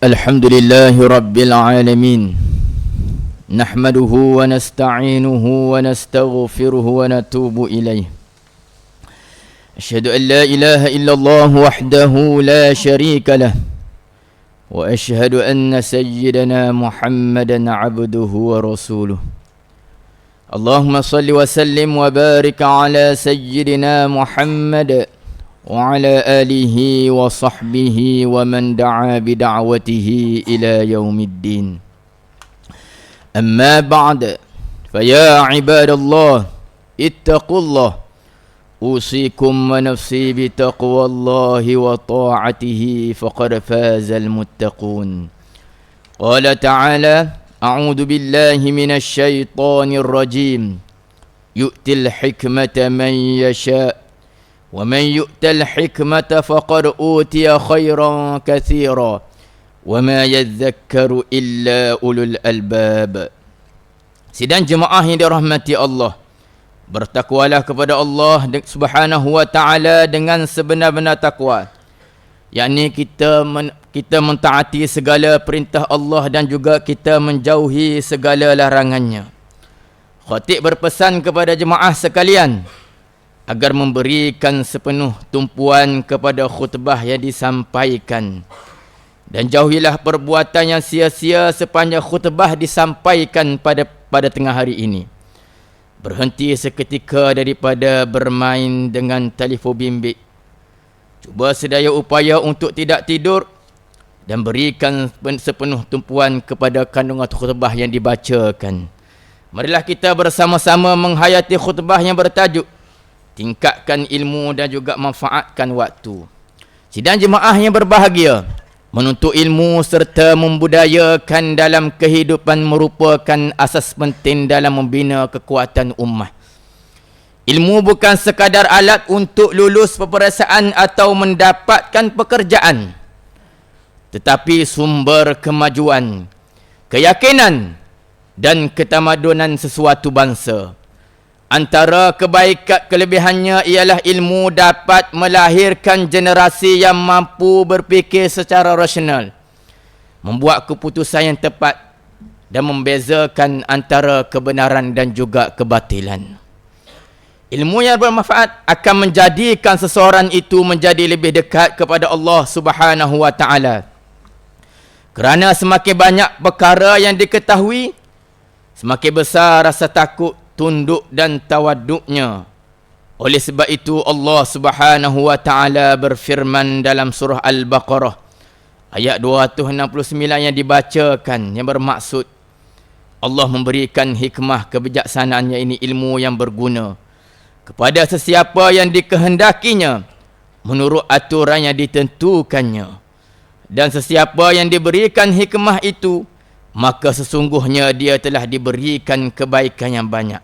الحمد لله رب العالمين نحمده ونستعينه ونستغفره ونتوب إليه أشهد أن لا إله إلا الله وحده لا شريك له وأشهد أن سيدنا محمدا عبده ورسوله اللهم صل وسلم وبارك على سيدنا محمد وعلى آله وصحبه ومن دعا بدعوته إلى يوم الدين أما بعد فيا عباد الله اتقوا الله أوصيكم ونفسي بتقوى الله وطاعته فقد فاز المتقون قال تعالى أعوذ بالله من الشيطان الرجيم يؤتي الحكمة من يشاء ومن يؤت الحكمة فقد أوتي خيرا كثيرا وما يذكر إلا أولو الألباب. Sidang jemaah yang dirahmati Allah, bertakwalah kepada Allah Subhanahu wa taala dengan sebenar-benar takwa, yakni kita mentaati segala perintah Allah dan juga kita menjauhi segala larangannya. Khatib berpesan kepada jemaah sekalian agar memberikan sepenuh tumpuan kepada khutbah yang disampaikan, dan jauhilah perbuatan yang sia-sia sepanjang khutbah disampaikan pada tengah hari ini. Berhenti seketika daripada bermain dengan telefon bimbit. Cuba sedaya upaya untuk tidak tidur dan berikan sepenuh tumpuan kepada kandungan khutbah yang dibacakan. Marilah kita bersama-sama menghayati khutbah yang bertajuk tingkatkan ilmu dan juga manfaatkan waktu. Sidang jemaah yang berbahagia, menuntut ilmu serta membudayakan dalam kehidupan merupakan asas penting dalam membina kekuatan ummah. Ilmu bukan sekadar alat untuk lulus peperiksaan atau mendapatkan pekerjaan, tetapi sumber kemajuan, keyakinan dan ketamadunan sesuatu bangsa. Antara kelebihannya ialah ilmu dapat melahirkan generasi yang mampu berfikir secara rasional, membuat keputusan yang tepat dan membezakan antara kebenaran dan juga kebatilan. Ilmu yang bermanfaat akan menjadikan seseorang itu menjadi lebih dekat kepada Allah Subhanahu wa taala. Kerana semakin banyak perkara yang diketahui, semakin besar rasa takut, tunduk dan tawaduknya. Oleh sebab itu Allah Subhanahu wa taala berfirman dalam surah Al-Baqarah ayat 269 yang dibacakan, yang bermaksud Allah memberikan hikmah kebijaksanaannya, ini ilmu yang berguna kepada sesiapa yang dikehendakinya menurut aturan yang ditentukannya, dan sesiapa yang diberikan hikmah itu maka sesungguhnya dia telah diberikan kebaikan yang banyak,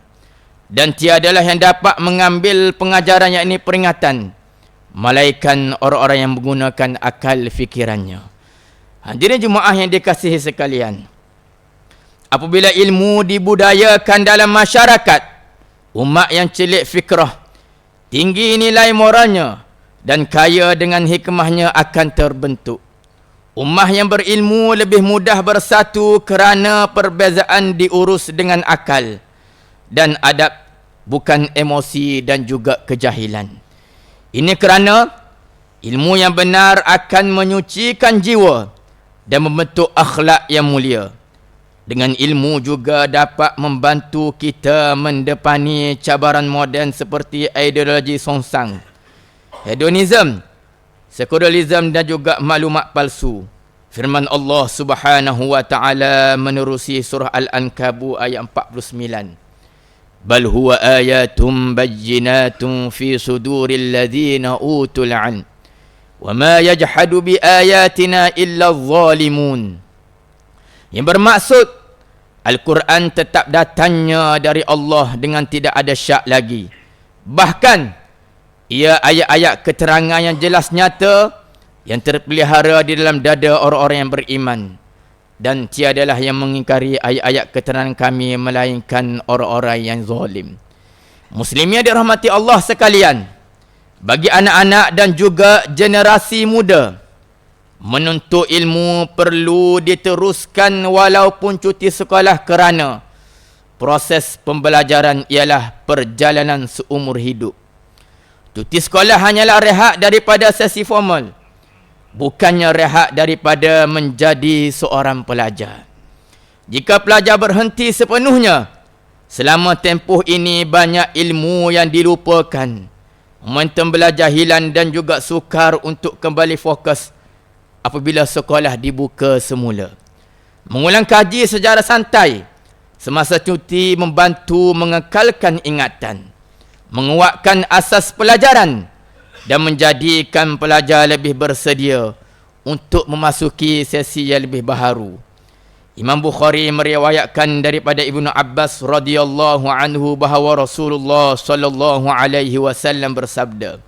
dan tiadalah yang dapat mengambil pengajaran yakni peringatan melainkan orang-orang yang menggunakan akal fikirannya. Hadirin jemaah yang dikasihi sekalian, apabila ilmu dibudayakan dalam masyarakat, umat yang celik fikrah, tinggi nilai moralnya dan kaya dengan hikmahnya akan terbentuk. Ummah yang berilmu lebih mudah bersatu kerana perbezaan diurus dengan akal dan adab, bukan emosi dan juga kejahilan. Ini kerana ilmu yang benar akan menyucikan jiwa dan membentuk akhlak yang mulia. Dengan ilmu juga dapat membantu kita mendepani cabaran moden seperti ideologi songsang, hedonism, sekularisme dan juga maklumat palsu. Firman Allah Subhanahu wa taala menerusi surah Al-Ankabut ayat 49. Bal huwa ayatum bayyinatun fi suduril ladzina utul 'ilm wa ma yajhadu bi ayatina illa adh-dhalimun. Yang bermaksud Al-Quran tetap datangnya dari Allah dengan tidak ada syak lagi. Bahkan ia ayat-ayat keterangan yang jelas nyata yang terpelihara di dalam dada orang-orang yang beriman, dan tiadalah yang mengingkari ayat-ayat keterangan kami melainkan orang-orang yang zalim. Muslimin dirahmati Allah sekalian, bagi anak-anak dan juga generasi muda, Menuntut ilmu perlu diteruskan walaupun cuti sekolah kerana proses pembelajaran ialah perjalanan seumur hidup. Cuti sekolah hanyalah rehat daripada sesi formal, bukannya rehat daripada menjadi seorang pelajar. Jika pelajar berhenti sepenuhnya, selama tempoh ini banyak ilmu yang dilupakan. Momentum belajar hilang dan juga sukar untuk kembali fokus apabila sekolah dibuka semula. Mengulang kaji secara santai semasa cuti membantu mengekalkan ingatan, menguatkan asas pelajaran dan menjadikan pelajar lebih bersedia untuk memasuki sesi yang lebih baharu. Imam Bukhari meriwayatkan daripada Ibnu Abbas radhiyallahu anhu bahawa Rasulullah sallallahu alaihi wasallam bersabda,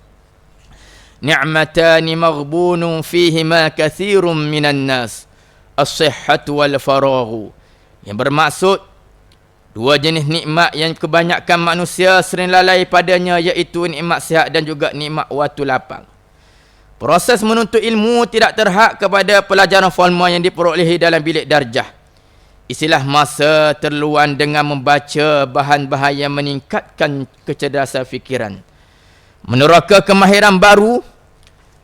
"Ni'matani maghbunun fihima katsirun minan nas, as-sihhatu wal faraghu." Yang bermaksud dua jenis nikmat yang kebanyakan manusia sering lalai padanya, iaitu nikmat sihat dan juga nikmat waktu lapang. Proses menuntut ilmu tidak terhad kepada pelajaran formal yang diperolehi dalam bilik darjah. Isilah masa terluang dengan membaca bahan-bahan yang meningkatkan kecerdasan fikiran, meneroka kemahiran baru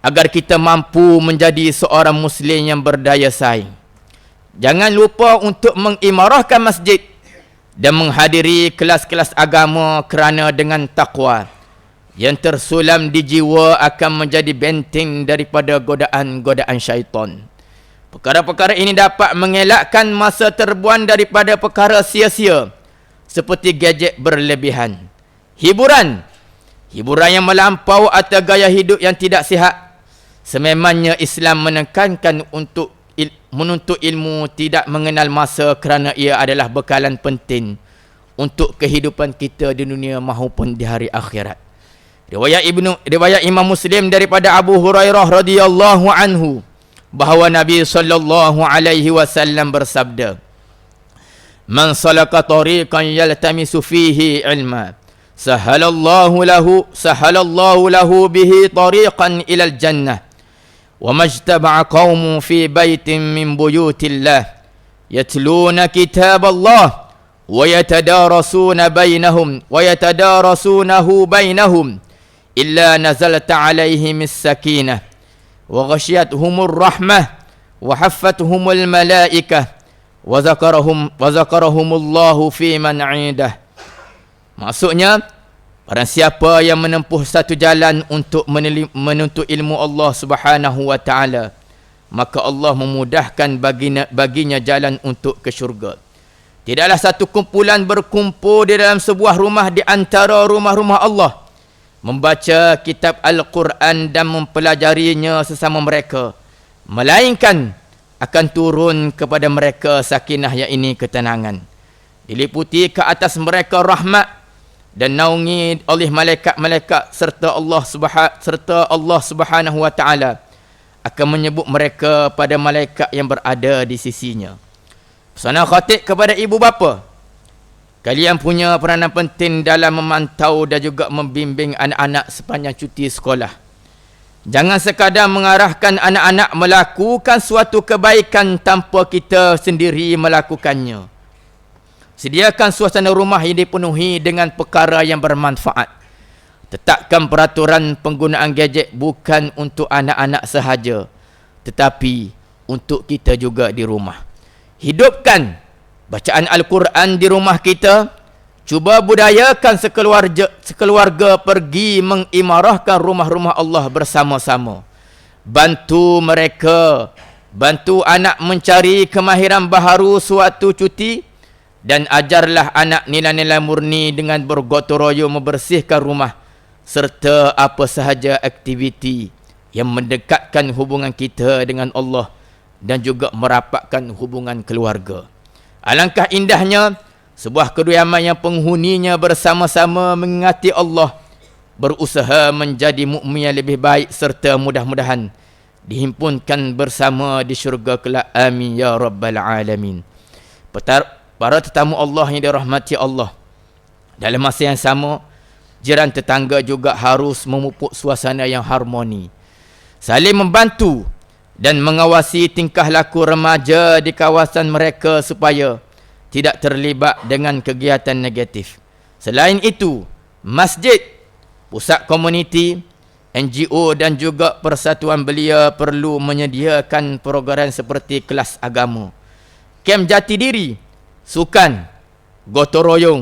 agar kita mampu menjadi seorang Muslim yang berdaya saing. Jangan lupa untuk mengimarahkan masjid dan menghadiri kelas-kelas agama, kerana dengan takwa yang tersulam di jiwa akan menjadi benteng daripada godaan-godaan syaitan. Perkara-perkara ini dapat mengelakkan masa terbuang daripada perkara sia-sia seperti gadget berlebihan, hiburan yang melampau atau gaya hidup yang tidak sihat. Sememangnya Islam menekankan untuk menuntut ilmu tidak mengenal masa, kerana ia adalah bekalan penting untuk kehidupan kita di dunia maupun di hari akhirat. Riwayat Imam Muslim daripada Abu Hurairah radhiyallahu anhu bahawa Nabi sallallahu alaihi wasallam bersabda, "Man salaka tariqan yaltamisu fihi ilma, sahalallahu lahu bihi tariqan ilal jannah. Wa majtama'a qaumun fi baitin min buyutillah yatluna kitaballah wa yatadarasunahu bainahum illa nazalta alaihim as-sakinah wa ghashiyatuhumur rahmah wa haffathumul malaikah wa zakarahumullahu fi man 'indah." Maksudnya, barang siapa yang menempuh satu jalan untuk menuntut ilmu Allah Subhanahu wa taala, maka Allah memudahkan baginya jalan untuk ke syurga. Tidaklah satu kumpulan berkumpul di dalam sebuah rumah di antara rumah-rumah Allah, membaca kitab Al-Quran dan mempelajarinya sesama mereka, melainkan akan turun kepada mereka sakinah, yang ini ketenangan, diliputi ke atas mereka rahmat dan naungi oleh malaikat-malaikat, serta Allah Subhanahu wa taala akan menyebut mereka pada malaikat yang berada di sisinya. Pesanan khatib kepada ibu bapa, kalian punya peranan penting dalam memantau dan juga membimbing anak-anak sepanjang cuti sekolah. Jangan sekadar mengarahkan anak-anak melakukan suatu kebaikan tanpa kita sendiri melakukannya. Sediakan suasana rumah yang dipenuhi dengan perkara yang bermanfaat. Tetapkan peraturan penggunaan gadget bukan untuk anak-anak sahaja, tetapi untuk kita juga di rumah. Hidupkan bacaan Al-Quran di rumah kita. Cuba budayakan sekeluarga pergi mengimarahkan rumah-rumah Allah bersama-sama. Bantu anak mencari kemahiran baharu suatu cuti, dan ajarlah anak nilai-nilai murni dengan bergotong royong membersihkan rumah serta apa sahaja aktiviti yang mendekatkan hubungan kita dengan Allah dan juga merapatkan hubungan keluarga. Alangkah indahnya sebuah kediaman yang penghuninya bersama-sama mengingati Allah, berusaha menjadi mukmin yang lebih baik, serta mudah-mudahan dihimpunkan bersama di syurga kelak. Amin ya rabbal alamin. Para tetamu Allah yang dirahmati Allah, dalam masa yang sama, jiran tetangga juga harus memupuk suasana yang harmoni, saling membantu dan mengawasi tingkah laku remaja di kawasan mereka supaya tidak terlibat dengan kegiatan negatif. Selain itu, masjid, pusat komuniti, NGO dan juga persatuan belia perlu menyediakan program seperti kelas agama, kem jati diri, sukan, gotong royong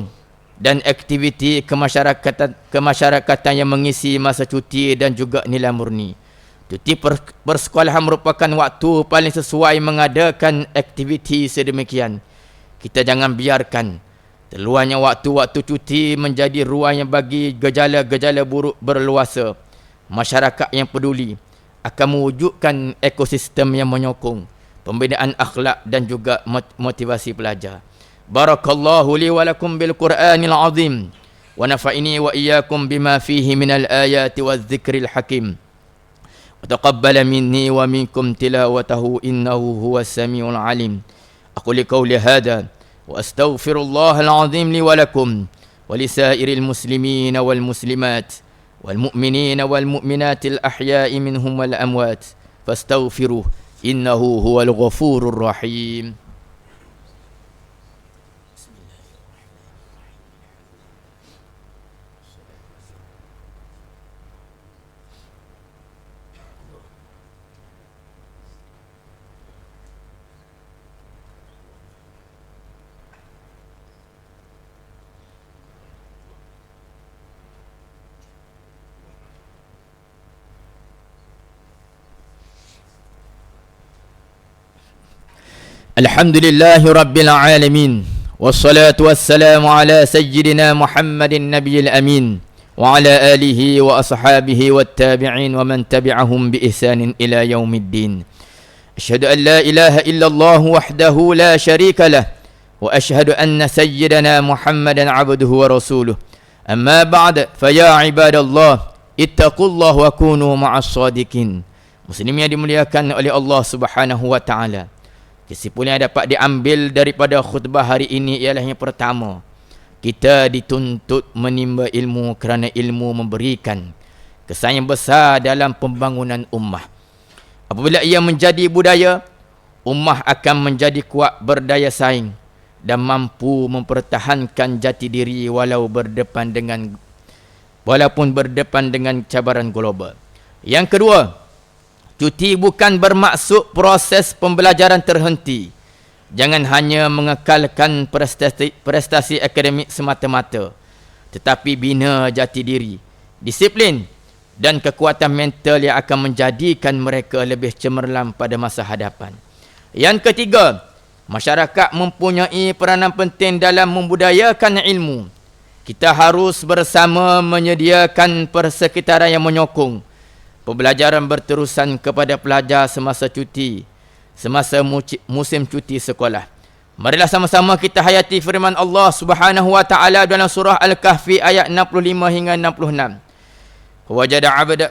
dan aktiviti kemasyarakatan yang mengisi masa cuti dan juga nilai murni. Cuti persekolahan merupakan waktu paling sesuai mengadakan aktiviti sedemikian. Kita jangan biarkan terluarnya waktu-waktu cuti menjadi ruang yang bagi gejala-gejala buruk berluasa. Masyarakat yang peduli akan mewujudkan ekosistem yang menyokong pembinaan akhlak dan juga motivasi pelajar. Barakallahu li wa lakum bil Qur'anil azim wa nafa'ini wa iyyakum bima fihi minal ayati wadh-dhikril hakim. وتقبل مني ومنكم تلاوته إنه هو السميع العليم. أقول قولي هذا وأستغفر الله العظيم لي ولكم ولسائر المسلمين والمسلمات والمؤمنين والمؤمنات الأحياء منهم والأموات فاستغفروه إنه هو الغفور الرحيم. Alhamdulillahi Rabbil Alamin. Wassalatu wassalamu ala sayyidina Muhammadin Nabiyil Amin wa ala alihi wa ashabihi wattabi'in wa man tabi'ahum bi ihsanin ila yaumiddin. Asyhadu an la ilaha illallah wahdahu la syarika lah wa asyhadu anna sayyidana Muhammadan abduhu wa rasuluh. Amma ba'd, fa ya ibadallah ittaqullaha wa kunu ma'as sadiqin. Muslimin yang dimuliakan oleh Allah Subhanahu wa taala. Kesimpulan yang dapat diambil daripada khutbah hari ini ialah yang pertama, kita dituntut menimba ilmu kerana ilmu memberikan kesan yang besar dalam pembangunan ummah. Apabila ia menjadi budaya, ummah akan menjadi kuat berdaya saing dan mampu mempertahankan jati diri walaupun berdepan dengan cabaran global. Yang kedua, cuti bukan bermaksud proses pembelajaran terhenti. Jangan hanya mengekalkan prestasi akademik semata-mata, tetapi bina jati diri, disiplin dan kekuatan mental yang akan menjadikan mereka lebih cemerlang pada masa hadapan. Yang ketiga, masyarakat mempunyai peranan penting dalam membudayakan ilmu. Kita harus bersama menyediakan persekitaran yang menyokong pembelajaran berterusan kepada pelajar semasa musim cuti sekolah. Marilah sama-sama kita hayati firman Allah Subhanahu wa taala dalam surah Al-Kahfi ayat 65 hingga 66.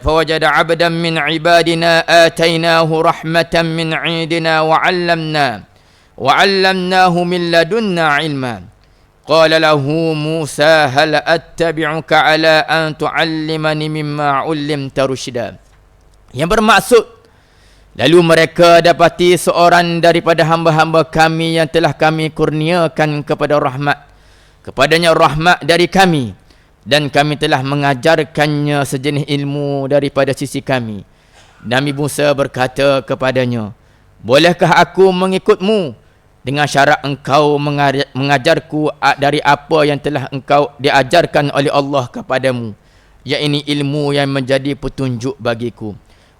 Fawajada 'abdan min 'ibadina atainahu rahmatan min 'indina wa 'allamnahu min ladunna 'ilma. Qala lahu Musa hal attabi'uka ala an tu'allimani mimma 'ullimta rusyda. Yang bermaksud, lalu mereka dapati seorang daripada hamba-hamba kami yang telah kami kurniakan kepadanya rahmat dari kami, dan kami telah mengajarkannya sejenis ilmu daripada sisi kami. Nabi Musa berkata kepadanya, bolehkah aku mengikutmu dengan syarat engkau mengajarku dari apa yang telah engkau diajarkan oleh Allah kepadamu, yakni ilmu yang menjadi petunjuk bagiku.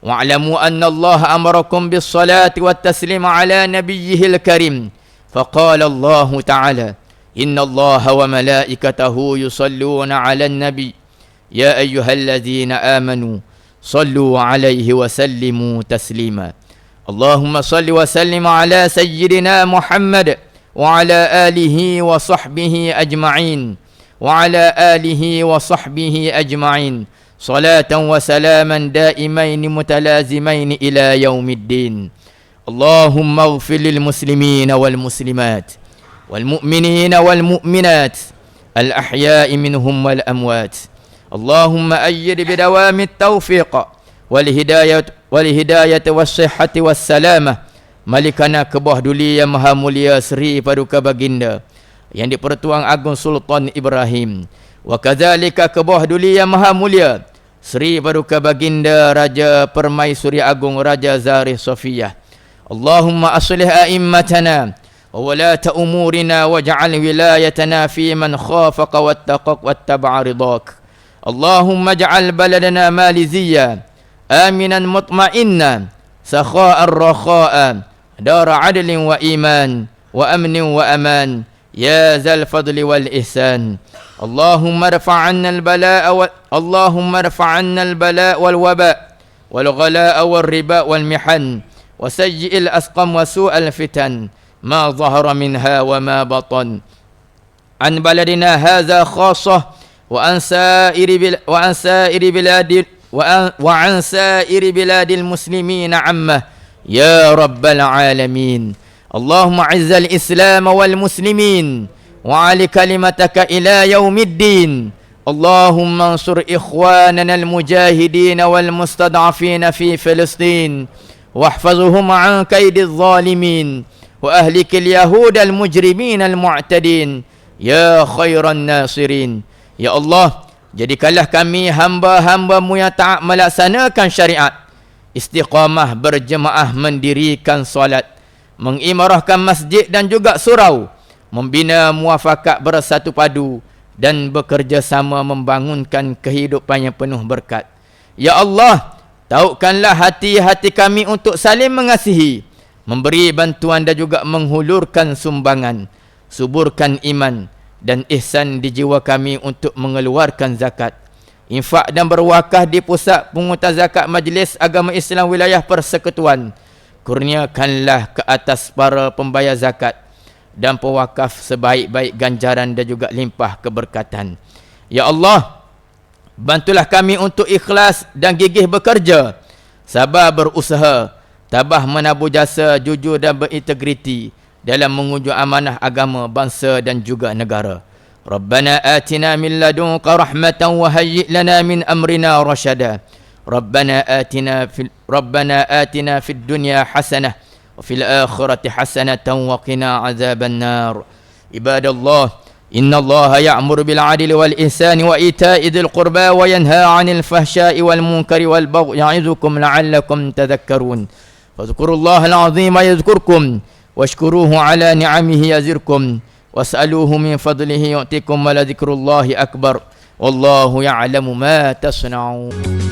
Wa'lamu anna Allah amarakum bis salati wat taslim ala nabiyyihil karim. Faqala Allah Ta'ala, inna Allah wa malaikatahu yusalluna ala nabi ya ayyuhalladzina amanu sallu alaihi wa sallimu taslima. Allahumma salli wa sallim ala sayyidina Muhammad wa ala alihi wa sahbihi ajma'in wa ala alihi wa sahbihi ajma'in salatan wa salaman daimain mutalazimain ila yaumiddin. Allahumma ighfir lil muslimina wal muslimat wal mu'minina wal mu'minat al ahya'i minhum wal amwat. Allahumma ayyid bidawamit tawfiq wal hidayah was-sihhati was-salamah. Malikana kebah duli yang maha mulia Sri Paduka Baginda yang di-Pertuan Agong Sultan Ibrahim. Wa kadzalika kebah duli yang maha mulia Sri Paduka Baginda Raja Permaisuri Agung Raja Zarih Sofiyah. Allahumma aslih a'immatana wa walata umurina waj'al wilayatana fi man khafaka wattaqak wattaba'a ridak. Allahumma ij'al baladana maliziyya aminan mutma'inna sakha'an rakha'a dara 'adlin wa iman wa amnin wa aman ya zal fadli wal ihsan. Allahumma irfa' 'anna al-balaa'a wal waba' wal ghalaa'a wal riba wal mihan wa sayyi'il asqam wa su'al fitan ma zahara minha wa ma batan an baladina hadha khassah wa an sa'iri biladil muslimina 'ammah ya rabbal alamin. Allahumma 'izzal islam wal muslimin وعلى كلمتك إلى يوم الدين. اللهم انصر إخواننا المجاهدين والمستضعفين في فلسطين واحفظهم عن كيد الظالمين وأهلك اليهود المجرمين المعتدين يا خير الناصرين. Ya Allah, jadikanlah kami hamba-hambamu yang taat melaksanakan syariat, istiqamah berjemaah mendirikan solat, mengimarahkan masjid dan juga surau, membina muafakat bersatu padu dan bekerja sama membangunkan kehidupan yang penuh berkat. Ya Allah, tautkanlah hati-hati kami untuk saling mengasihi, memberi bantuan dan juga menghulurkan sumbangan, suburkan iman dan ihsan di jiwa kami untuk mengeluarkan zakat, infak dan berwakaf di pusat pungutan zakat Majlis Agama Islam Wilayah Persekutuan. Kurniakanlah ke atas para pembayar zakat dan pewakaf sebaik-baik ganjaran dan juga limpah keberkatan. Ya Allah, bantulah kami untuk ikhlas dan gigih bekerja, sabar berusaha, tabah menabur jasa, jujur dan berintegriti dalam mengunjung amanah agama, bangsa dan juga negara. Rabbana atina min ladunka rahmatan wa hayyi' lana min amrina rasyada. Rabbana atina fid dunya hasanah وفي الآخرة حسنة وقنا عذاب النار. عباد الله، إن الله يأمر بالعدل والإحسان وإيتاء ذي القربى وينهى عن الفحشاء والمنكر والبغي يعظكم لعلكم تذكرون. فاذكروا الله العظيم يذكركم واشكروه على نعمه يزدكم واسألوه من فضله يؤتكم ولذكر الله أكبر والله يعلم ما تصنعون.